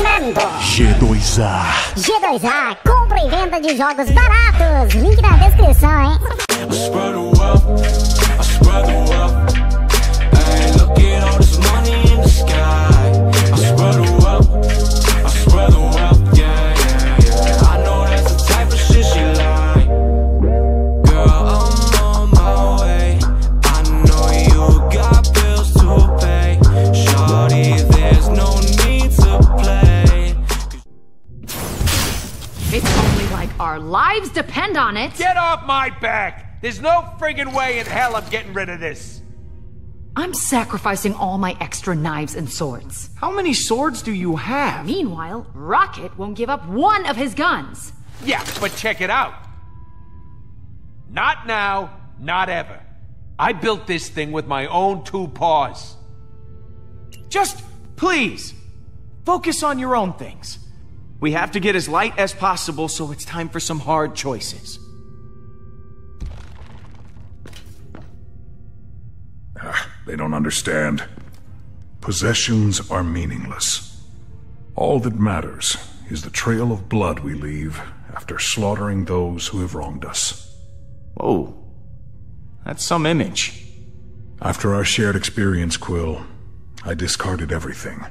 Oferecimento G2A. G2A, compra e venda de jogos baratos. Link na descrição, hein? I spread the wealth, I spread the wealth. Hey, look at all this money in the sky. I spread the wealth, I spread the wealth. Yeah, yeah, yeah. I know that's the type of shit she like. Girl, I'm on my way. I know you got bills to pay. Shawty, there's no need to play. It's only like our lives depend on it. Get off my back! There's no friggin' way in hell I'm getting rid of this. I'm sacrificing all my extra knives and swords. How many swords do you have? Meanwhile, Rocket won't give up one of his guns. Yeah, but check it out. Not now, not ever. I built this thing with my own two paws. Just, please, focus on your own things. We have to get as light as possible, so it's time for some hard choices. They don't understand. Possessions are meaningless. All that matters is the trail of blood we leave after slaughtering those who have wronged us. Whoa. That's some image. After our shared experience, Quill, I discarded everything.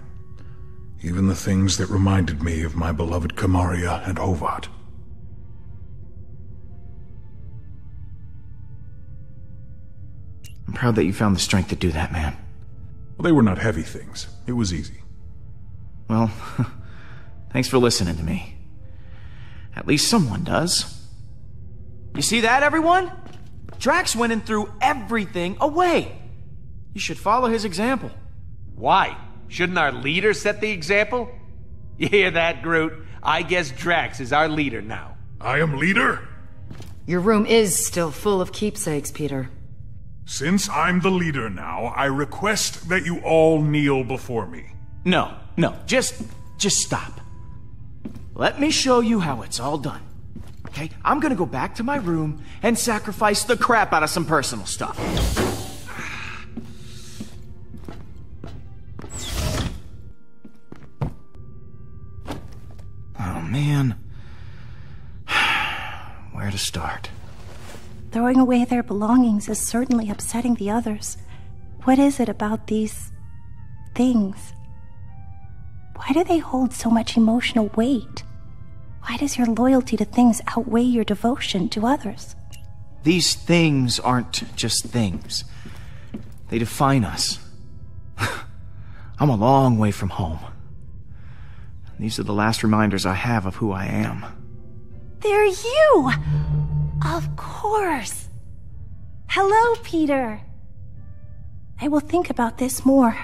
Even the things that reminded me of my beloved Kamaria and Hovat. I'm proud that you found the strength to do that, man. Well, they were not heavy things. It was easy. Well, thanks for listening to me. At least someone does. You see that, everyone? Drax went and threw everything away. You should follow his example. Why? Shouldn't our leader set the example? You hear that, Groot? I guess Drax is our leader now. I am leader? Your room is still full of keepsakes, Peter. Since I'm the leader now, I request that you all kneel before me. No, just stop. Let me show you how it's all done. Okay, I'm gonna go back to my room and sacrifice the crap out of some personal stuff. Oh, man. Where to start? Throwing away their belongings is certainly upsetting the others. What is it about these things? Why do they hold so much emotional weight? Why does your loyalty to things outweigh your devotion to others? These things aren't just things. They define us. I'm a long way from home. These are the last reminders I have of who I am. They're you! Of course. Hello, Peter. I will think about this more.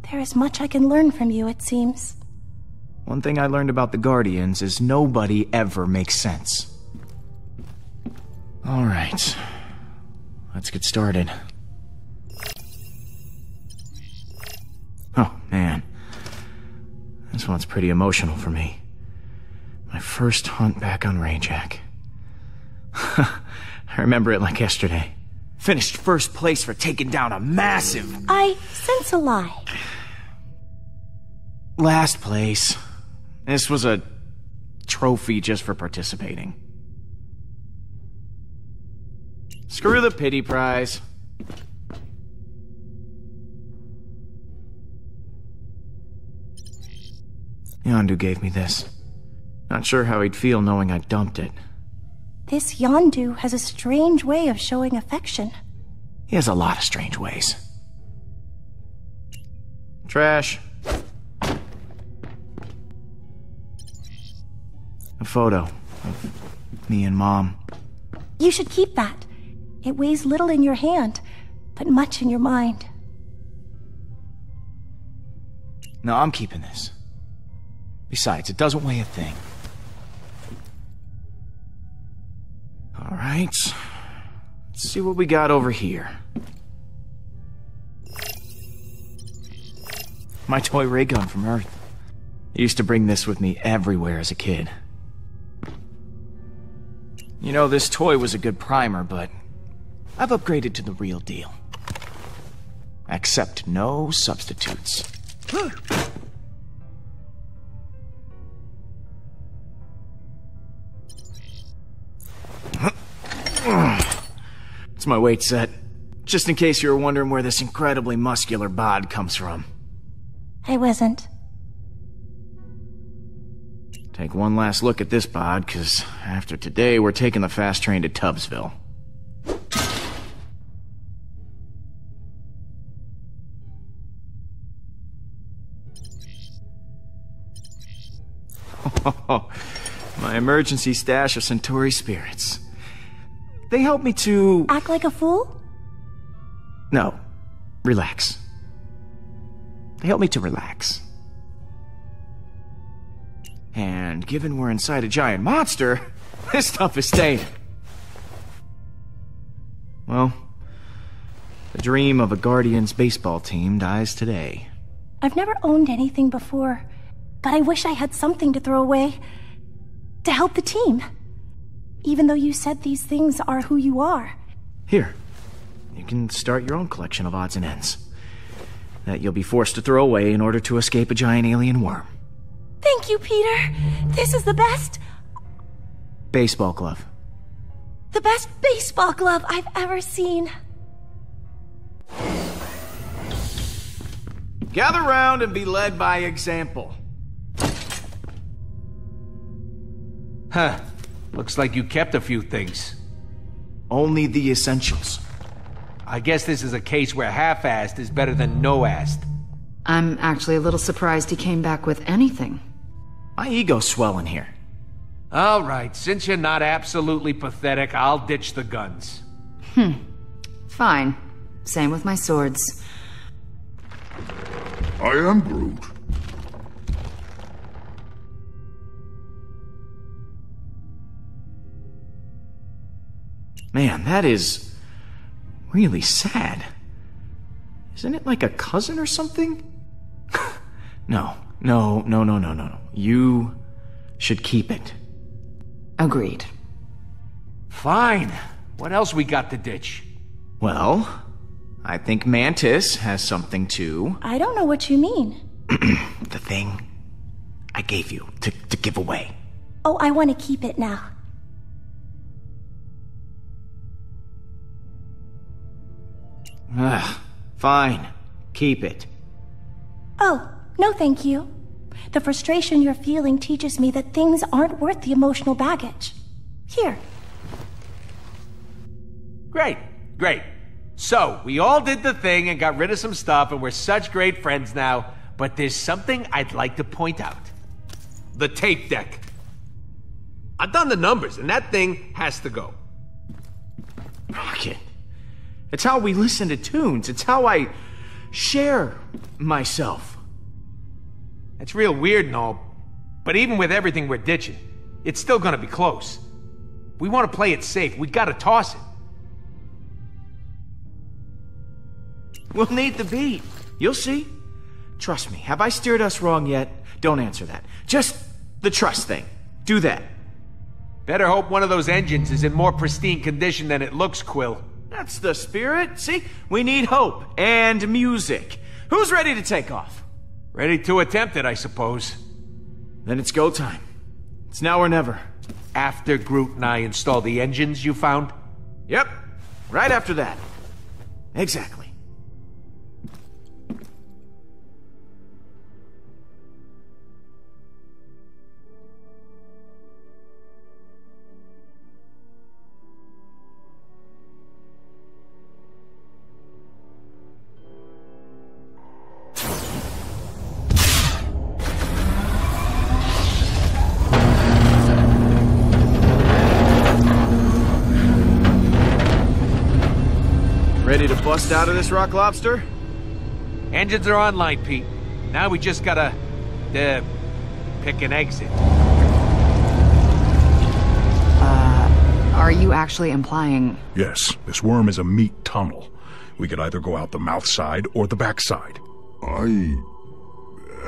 There is much I can learn from you, it seems. One thing I learned about the Guardians is nobody ever makes sense. All right. Let's get started. Oh, man. This one's pretty emotional for me. My first hunt back on Rayjack. I remember it like yesterday. Finished first place for taking down a massive... I sense a lie. Last place. This was a trophy just for participating. Screw the pity prize. Yondu gave me this. Not sure how he'd feel knowing I dumped it. This Yondu has a strange way of showing affection. He has a lot of strange ways. Trash. A photo of me and Mom. You should keep that. It weighs little in your hand, but much in your mind. No, I'm keeping this. Besides, it doesn't weigh a thing. All right. Let's see what we got over here. My toy ray gun from Earth. I used to bring this with me everywhere as a kid. You know, this toy was a good primer, but I've upgraded to the real deal. Accept no substitutes. It's my weight set. Just in case you were wondering where this incredibly muscular bod comes from. I wasn't. Take one last look at this bod, because after today, we're taking the fast train to Tubbsville. My emergency stash of Centauri spirits. They help me to... Act like a fool? No. Relax. They help me to relax. And given we're inside a giant monster, this stuff is staying. Well, the dream of a Guardians baseball team dies today. I've never owned anything before, but I wish I had something to throw away to help the team. Even though you said these things are who you are. Here, you can start your own collection of odds and ends that you'll be forced to throw away in order to escape a giant alien worm. Thank you, Peter. This is the best... Baseball glove. The best baseball glove I've ever seen. Gather round and be led by example. Huh. Looks like you kept a few things. Only the essentials. I guess this is a case where half-assed is better than no-assed. I'm actually a little surprised he came back with anything. My ego's swelling here. All right, since you're not absolutely pathetic, I'll ditch the guns. Fine. Same with my swords. I am Groot. Man, that is really sad. Isn't it like a cousin or something? No. You should keep it. Agreed. Fine. What else we got to ditch? Well, I think Mantis has something too. I don't know what you mean. The thing I gave you to give away. Oh, I want to keep it now. Fine. Keep it. Oh, no thank you. The frustration you're feeling teaches me that things aren't worth the emotional baggage. Here. Great. So, we all did the thing and got rid of some stuff and we're such great friends now, but there's something I'd like to point out. The tape deck. I've done the numbers and that thing has to go. Rocket. It's how we listen to tunes. It's how I share myself. That's real weird and all, but even with everything we're ditching, it's still gonna be close. We want to play it safe. We gotta toss it. We'll need the beat. You'll see. Trust me. Have I steered us wrong yet? Don't answer that. Just the trust thing. Do that. Better hope one of those engines is in more pristine condition than it looks, Quill. That's the spirit. See? We need hope and music. Who's ready to take off? Ready to attempt it, I suppose. Then it's go time. It's now or never. After Groot and I install the engines you found? Yep. Right after that. Exactly. Ready to bust out of this, Rock Lobster? Engines are online, Pete. Now we just gotta, pick an exit. Are you actually implying... Yes, this worm is a meat tunnel. We could either go out the mouth side or the back side. I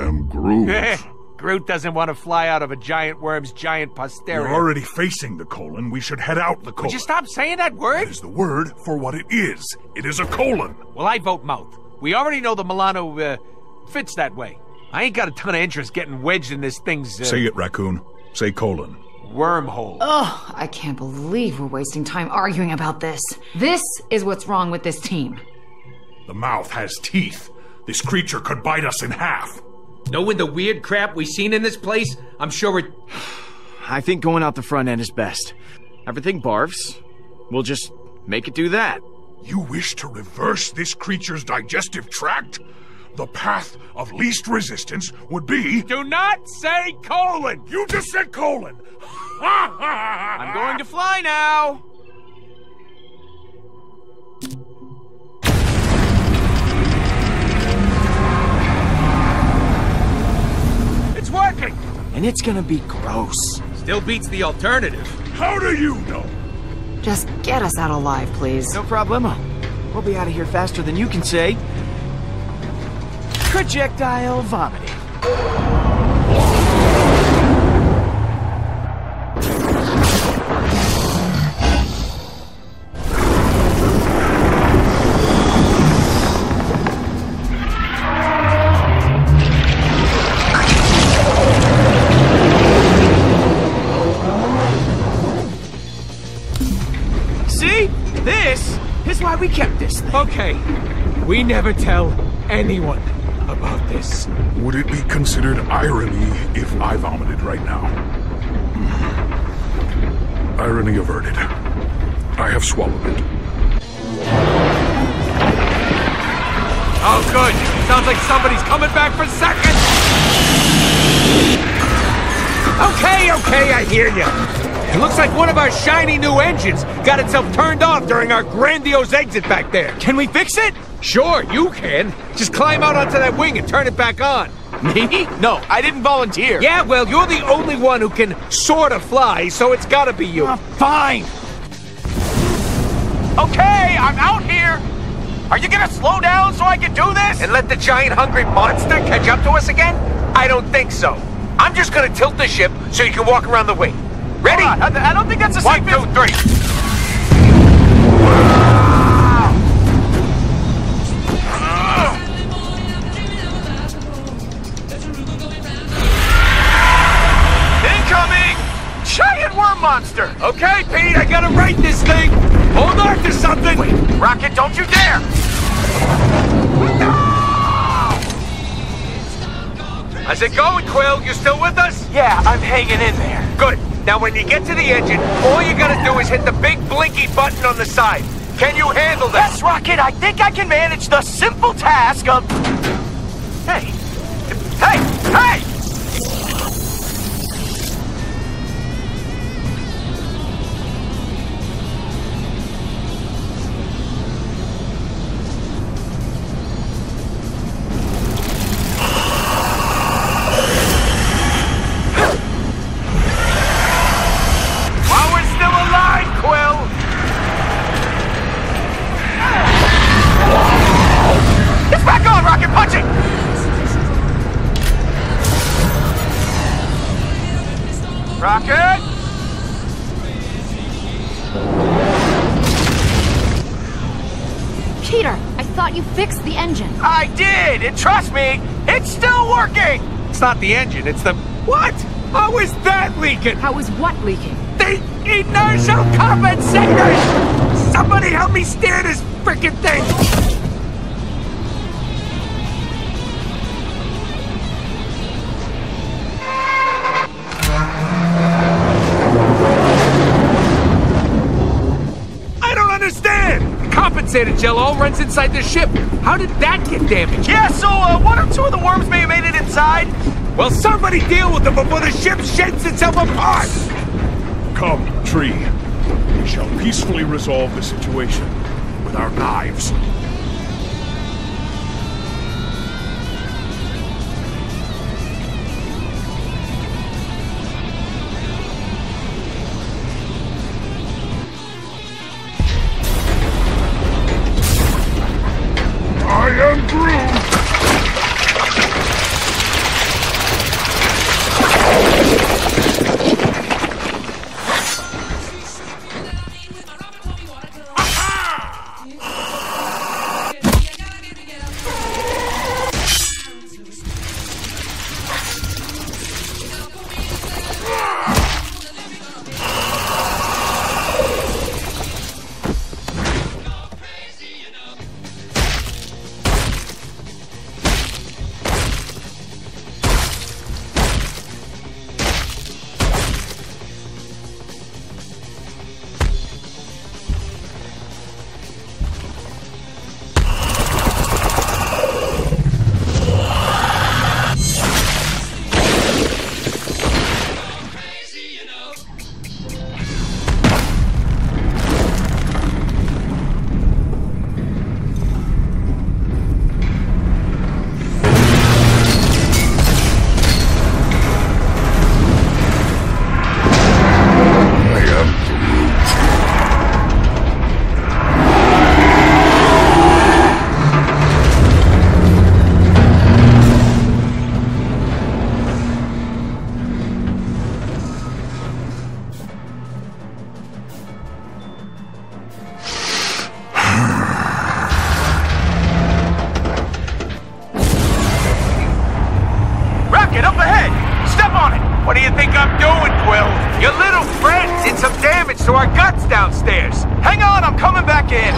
am Groot. Groot doesn't want to fly out of a giant worm's giant posterior. We're already facing the colon. We should head out the colon. Would you stop saying that word? It is the word for what it is. It is a colon. Well, I vote mouth. We already know the Milano, fits that way. I ain't got a ton of interest getting wedged in this thing's, Say it, raccoon. Say colon. wormhole. Ugh, I can't believe we're wasting time arguing about this. This is what's wrong with this team. The mouth has teeth. This creature could bite us in half. Knowing the weird crap we've seen in this place, I'm sure it... I think going out the front end is best. Everything barfs. We'll just make it do that. You wish to reverse this creature's digestive tract? The path of least resistance would be... Do not say colon! You just said colon! I'm going to fly now! It's working! And it's gonna be gross. Still beats the alternative. How do you know? Just get us out alive, please. No problemo. We'll be out of here faster than you can say. Projectile vomiting. See? This is why we kept this thing. Okay, we never tell anyone about this. Would it be considered irony if I vomited right now? Irony averted. I have swallowed it. Oh, good. Sounds like somebody's coming back for seconds. Okay, I hear you. It looks like one of our shiny new engines got itself turned off during our grandiose exit back there. Can we fix it? Sure, you can. Just climb out onto that wing and turn it back on. Me? No, I didn't volunteer. Yeah, well, you're the only one who can sort of fly, so it's gotta be you. Fine. Okay, I'm out here. Are you gonna slow down so I can do this? And let the giant hungry monster catch up to us again? I don't think so. I'm just gonna tilt the ship so you can walk around the wing. Ready? I don't think that's a safe... 1, 2, 3. Incoming! Giant worm monster! Okay, Pete, I gotta right this thing. Hold on to something. Wait, Rocket, don't you dare! No! How's it going, Quill? You still with us? Yeah, I'm hanging in there. Good. Now, when you get to the engine, all you gotta do is hit the big blinky button on the side. Can you handle that? Yes, Rocket, I think I can manage the simple task of... Hey! Hey! Rocket! Peter, I thought you fixed the engine. I did, and trust me, it's still working! It's not the engine, it's the... What? How is that leaking? How is what leaking? The inertial compensators! Somebody help me steer this frickin' thing! Compensated gel all runs inside the ship. How did that get damaged? Yeah, so one or two of the worms may have made it inside. Well, somebody deal with them before the ship sheds itself apart! Come, Tree. We shall peacefully resolve the situation with our knives. I am Groot! What do you think I'm doing, Quill? Your little friend did some damage to our guts downstairs. Hang on, I'm coming back in.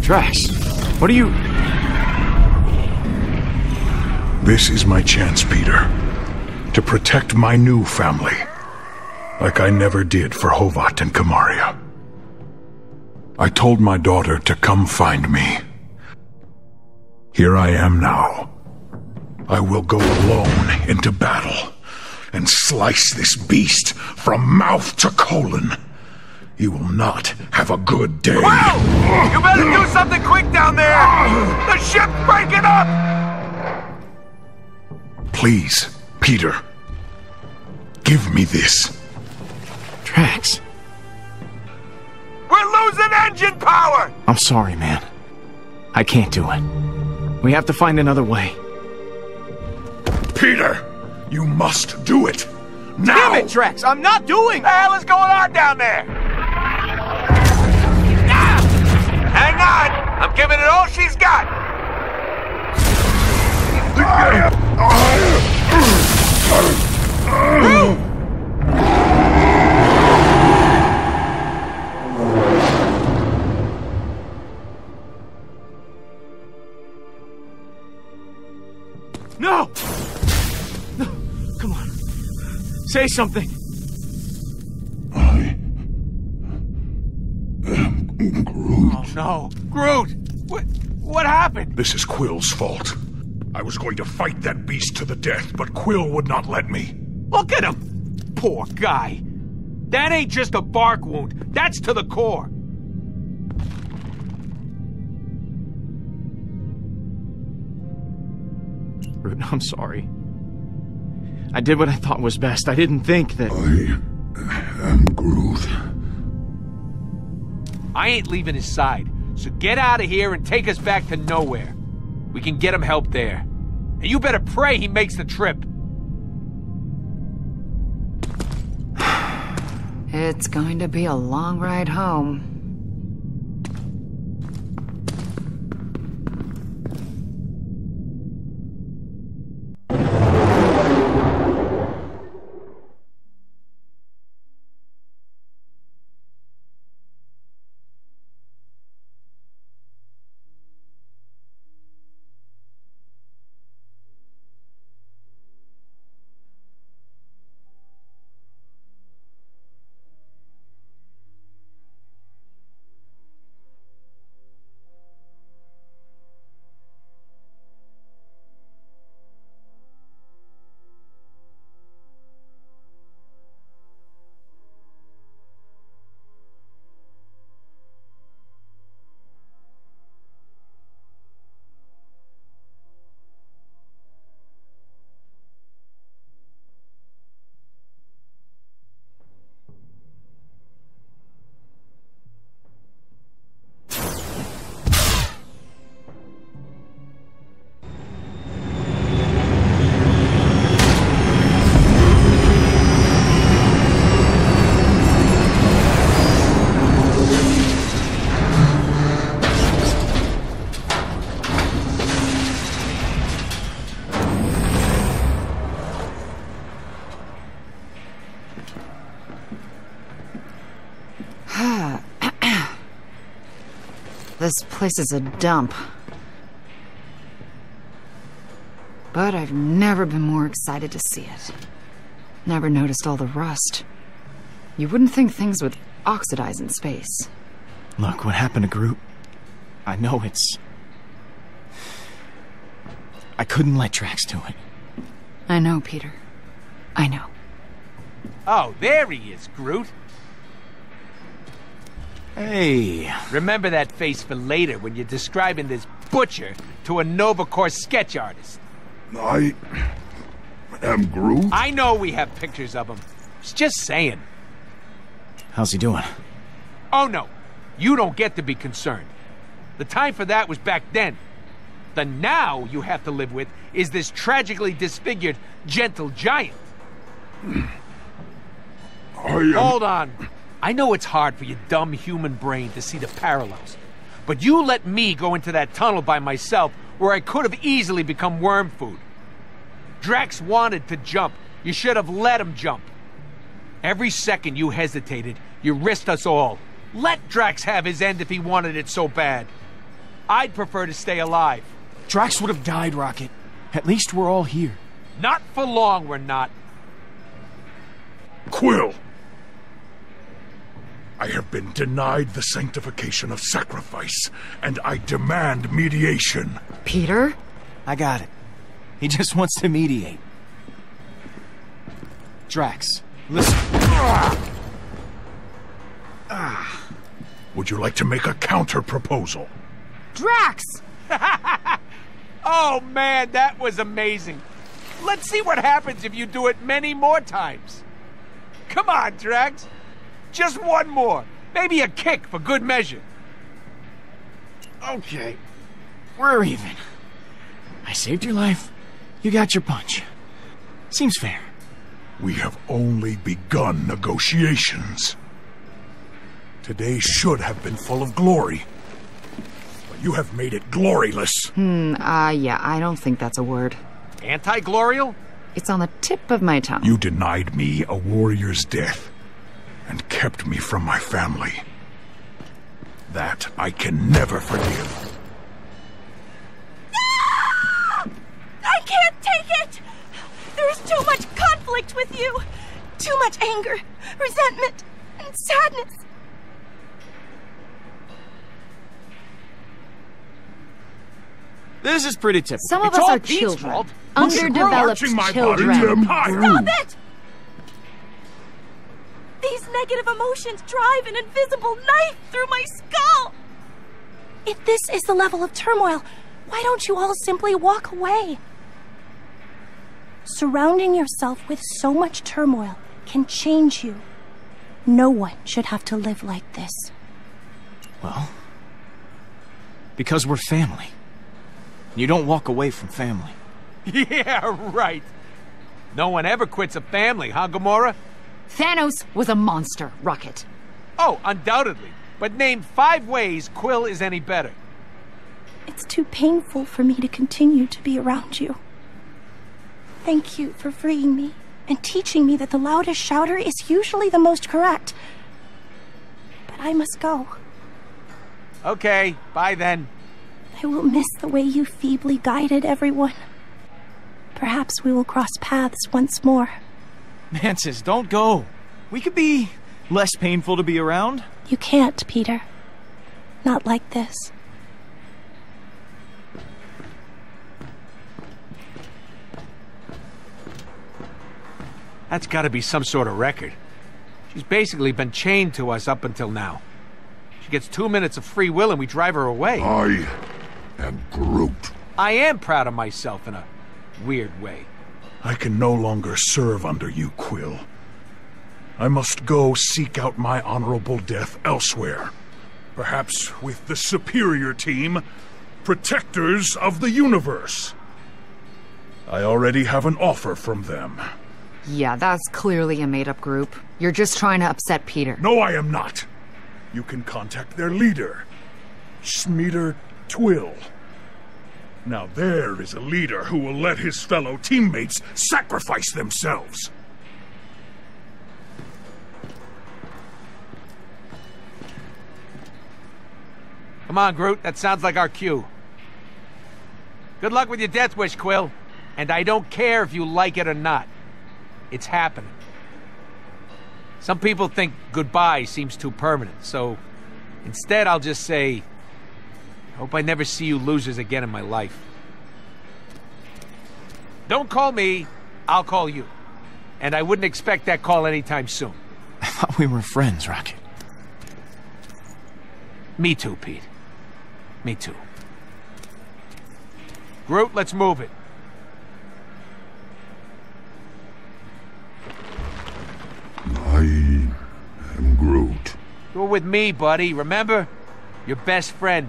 Drax, what are you... This is my chance, Peter. To protect my new family. Like I never did for Hovat and Kamaria. I told my daughter to come find me. Here I am now. I will go alone into battle and slice this beast from mouth to colon. You will not have a good day. Wow! You better do something quick down there! The ship's breaking up! Please, Peter. Give me this. Drax. We're losing engine power! I'm sorry, man. I can't do it. We have to find another way. Peter, you must do it. Now! Damn it, Drax! I'm not doing... What the hell is going on down there? Ah! Hang on! I'm giving it all she's got! No! No! Come on. Say something. I am Groot. Oh no! Groot! What happened? This is Quill's fault. I was going to fight that beast to the death, but Quill would not let me. Look at him! Poor guy. That ain't just a bark wound. That's to the core. Groot, I'm sorry. I did what I thought was best. I didn't think that... I am Groot. I ain't leaving his side, so get out of here and take us back to nowhere. We can get him help there. And you better pray he makes the trip. It's going to be a long ride home. This place is a dump. But I've never been more excited to see it. Never noticed all the rust. You wouldn't think things would oxidize in space. Look, what happened to Groot? I know it's... I couldn't let Drax do it. I know, Peter. I know. Oh, there he is, Groot. Hey. Remember that face for later when you're describing this butcher to a Nova Corps sketch artist. I am Groot? I know we have pictures of him. It's just saying. How's he doing? Oh, no. You don't get to be concerned. The time for that was back then. The now you have to live with is this tragically disfigured, gentle giant. I am... Hold on. I know it's hard for your dumb human brain to see the parallels, but you let me go into that tunnel by myself where I could have easily become worm food. Drax wanted to jump. You should have let him jump. Every second you hesitated, you risked us all. Let Drax have his end if he wanted it so bad. I'd prefer to stay alive. Drax would have died, Rocket. At least we're all here. Not for long, we're not. Quill! I have been denied the sanctification of sacrifice, and I demand mediation. Peter? I got it. He just wants to mediate. Drax, listen. Would you like to make a counter-proposal? Drax! Oh man, that was amazing. Let's see what happens if you do it many more times. Come on, Drax. Just one more. Maybe a kick for good measure. Okay. We're even. I saved your life. You got your punch. Seems fair. We have only begun negotiations. Today should have been full of glory. But you have made it gloryless. Yeah, I don't think that's a word. Anti-glorial? It's on the tip of my tongue. You denied me a warrior's death and kept me from my family. That I can never forgive. I can't take it! There's too much conflict with you! Too much anger, resentment, and sadness. This is pretty typical. Some of It's us all are Pete's children. fault. Underdeveloped Arching my children. body to empire. Stop it! These negative emotions drive an invisible knife through my skull! If this is the level of turmoil, why don't you all simply walk away? Surrounding yourself with so much turmoil can change you. No one should have to live like this. Well, because we're family. You don't walk away from family. Yeah, right. No one ever quits a family, huh, Gamora? Thanos was a monster, Rocket. Oh, undoubtedly. But name 5 ways Quill is any better. It's too painful for me to continue to be around you. Thank you for freeing me and teaching me that the loudest shouter is usually the most correct. But I must go. Okay, bye then. I will miss the way you feebly guided everyone. Perhaps we will cross paths once more. Mantis, don't go. We could be less painful to be around. You can't, Peter. Not like this. That's gotta be some sort of record. She's basically been chained to us up until now. She gets 2 minutes of free will and we drive her away. I am Groot. I am proud of myself in a weird way. I can no longer serve under you, Quill. I must go seek out my honorable death elsewhere. Perhaps with the superior team, Protectors of the Universe. I already have an offer from them. Yeah, that's clearly a made-up group. You're just trying to upset Peter. No, I am not. You can contact their leader, Smeater Twill. Now there is a leader who will let his fellow teammates sacrifice themselves. Come on, Groot, that sounds like our cue. Good luck with your death wish, Quill. And I don't care if you like it or not. It's happening. Some people think goodbye seems too permanent, so instead I'll just say, I hope I never see you losers again in my life. Don't call me, I'll call you. And I wouldn't expect that call anytime soon. I thought we were friends, Rocket. Me too, Pete. Me too. Groot, let's move it. I am Groot. You're with me, buddy, remember? Your best friend.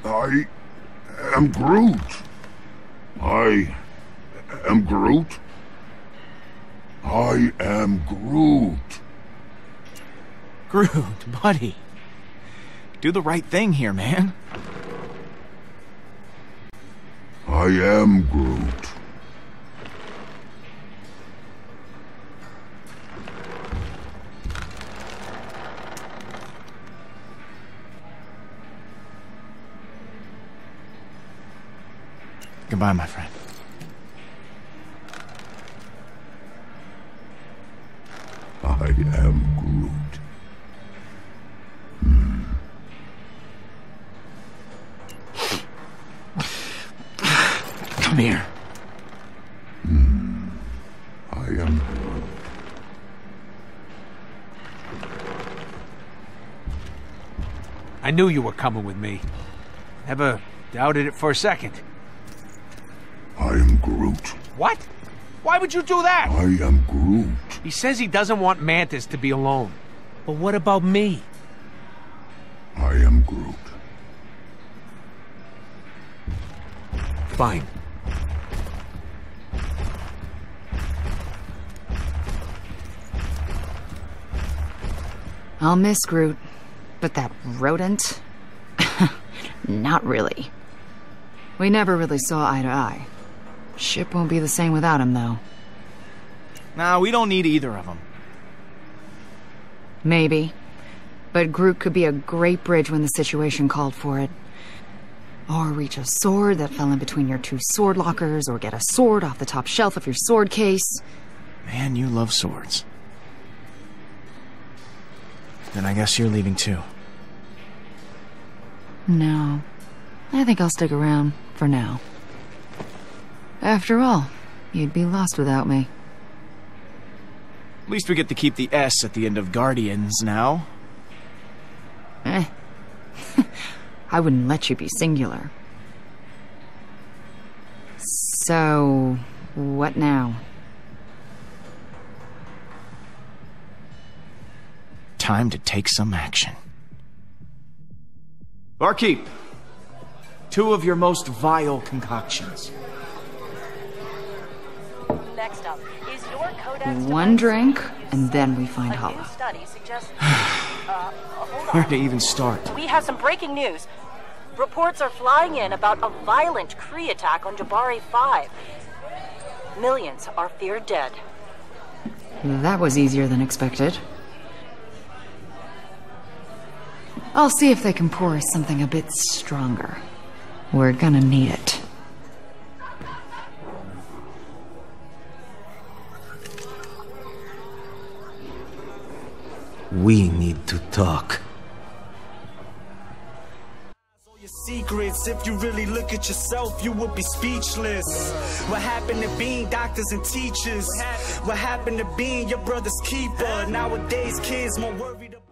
I am Groot. I am Groot. I am Groot. Groot, buddy. Do the right thing here, man. I am Groot. Goodbye, my friend. I am Groot. Come here. I am Groot. I knew you were coming with me. Never doubted it for a second. I am Groot. What? Why would you do that? I am Groot. He says he doesn't want Mantis to be alone. But what about me? I am Groot. Fine. I'll miss Groot, but that rodent? Not really. We never really saw eye to eye. Ship won't be the same without him, though. Nah, we don't need either of them. Maybe. But Groot could be a great bridge when the situation called for it. Or reach a sword that fell in between your two sword lockers, or get a sword off the top shelf of your sword case. Man, you love swords. Then I guess you're leaving too. No. I think I'll stick around, for now. After all, you'd be lost without me. At least we get to keep the S at the end of Guardians now. I wouldn't let you be singular. So, what now? Time to take some action. Barkeep, 2 of your most vile concoctions. Next up, is your codex One drink, and then we find A new Hala. study suggests... hold Where on. to even start? We have some breaking news. Reports are flying in about a violent Kree attack on Jabari 5. Millions are feared dead. That was easier than expected. I'll see if they can pour us something a bit stronger. We're gonna need it. We need to talk. Secrets, if you really look at yourself, you would be speechless. What happened to being doctors and teachers? What happened to being your brother's keeper? Nowadays, kids more worried about